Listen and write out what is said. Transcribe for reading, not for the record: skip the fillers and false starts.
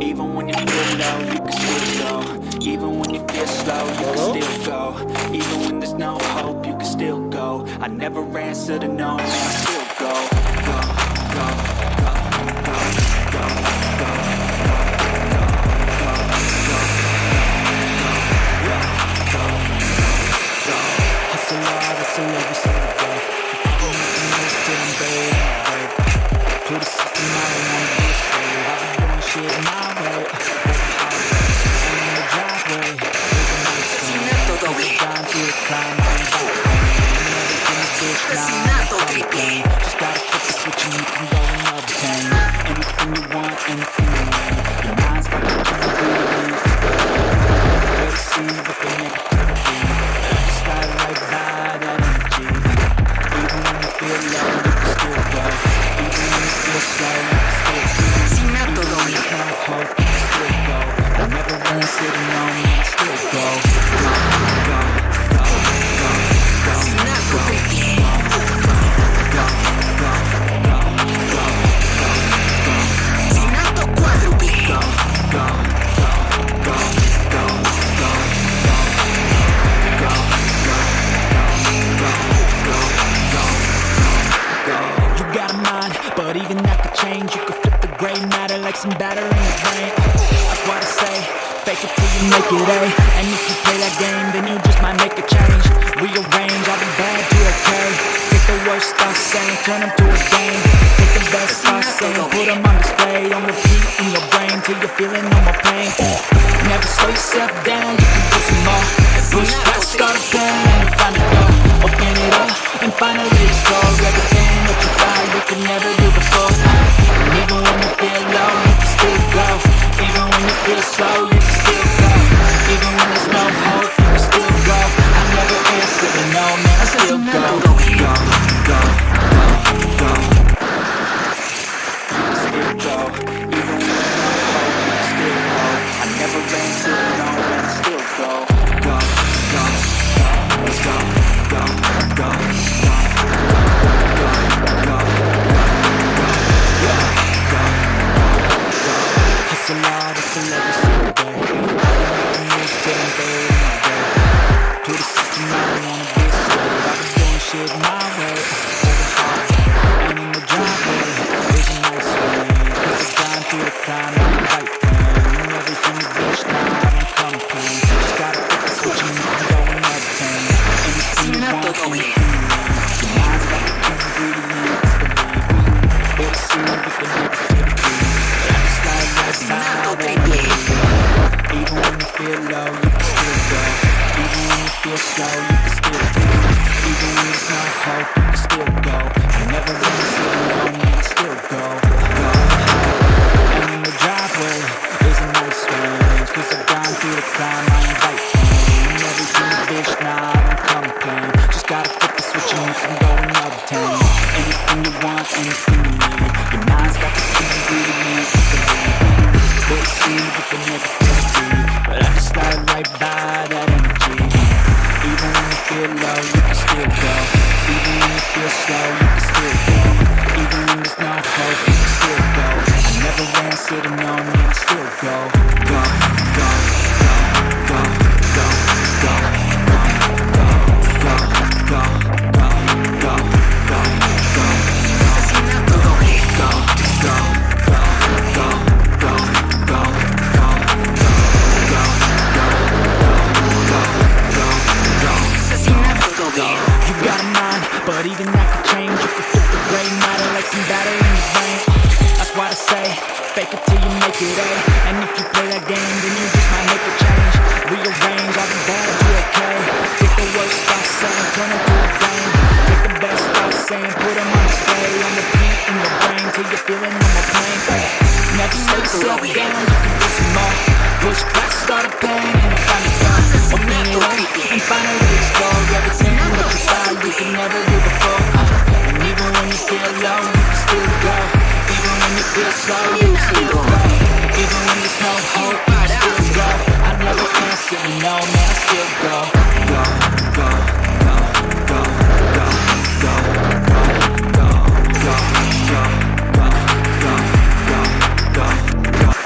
Even when you feel low, you can still go. Even when you feel slow, you can still go. Even when there's no hope, you can still go. I never answer to no, man, I still go. Go, go, go, go, go, go, go. Hustle hard, hustle every single day. I'm making moves till I'm buried in my grave. To the system, I don't wanna be a slave. I've been doing shit my way. And in the driveway, there's a nice thing. Down through the climb, I'm back. Everything is bitch, now I'm coming. Just gotta flip the switch and you can go and obtain anything you want, anything you need. Your mind's got the key to breathe. Let's see what they make it to be. Slide right by that energy. Even when you feel low, you can still go. Even when you feel slow, you can still go. Even when there's no hope, you can still go. I never win sitting on me, I still go. Go, go, go, go, go, go, go. But even that could change. You could flip the gray matter like some batter in the brain. That's what I say, fake it till you make it A. And if you play that game, then you just might make a change. Rearrange all the bad to okay. Take the worst thoughts saying, turn them to a game. Take the best thoughts saying, put them on display. On repeat in your brain till you're feeling no more pain. Never slow yourself down, you can do some more. Push past all the pain and find a door. Open it up and finally explore everything that you thought you could never do before. And even when you feel low, you can still go. Even when you feel slow, you can still go. Even when there's no hope, you can still go. I never answer to no, man, I still go. Go, go, go, go. You can still go. Even when there's no hope, you can still go. I never answer to no, man, I still go. Go, go, go, go, go, go, go. Hustle hard, hustle every single day. I've been making moves till I'm buried in my grave. To the system, I don't wanna be a slave. I've been doing shit my way, over hard. And in the driveway, there's a nice way. Cause I've gone through the climb, I'm right there. And everything is bitch, now I don't complain. Just gotta flip the switch and you can go and obtain anything you want, anything you need. Your mind's got the key ingredients, believe me. They'll see with the negativity. Even when you feel low, you can still go. Even when you feel slow, you can still go. Even when there's no hope, you can still go. I never wanna sit alone, man, I still go. Go. And in the driveway, there's a nice range. Cause I've gone through the climb, I invite pain. And everything is bitch, nah, I don't complain. Just gotta flip the switch and you can go and obtain anything you want, anything you need. Your mind's got the key ingredients, we'll see what the negativity. But I just slide right by that energy. Even when you feel low, you can still go. Even when you feel slow, you can still go. Even when there's no hope, you can still go. I never answer to no, man, I still go. Go, go, go, go, go, go, go, go, go, go, go, go, go, go, you got a mind, but even that could change. You can flip the gray matter like some batter in your brain. That's why I say, fake it till you make it A. And if you play that game, then you just might make a change. Rearrange all the bad to okay. Take the worst thoughts saying, turn them to a game. Take the best thoughts saying, put them on display. On repeat in your brain till you're feeling no more pain. Never slow yourself down, you can do some more. Push past all the pain and find a door. Open it up and finally explore everything that you thought you could never do before. And even when you feel low, you can still go. Even when you feel slow, you can still go. Even when there's no hope, you can still go. I never answer to no, man, I still go. Go, go, go, go, go, go, go, go, go, go, go, go, go, go.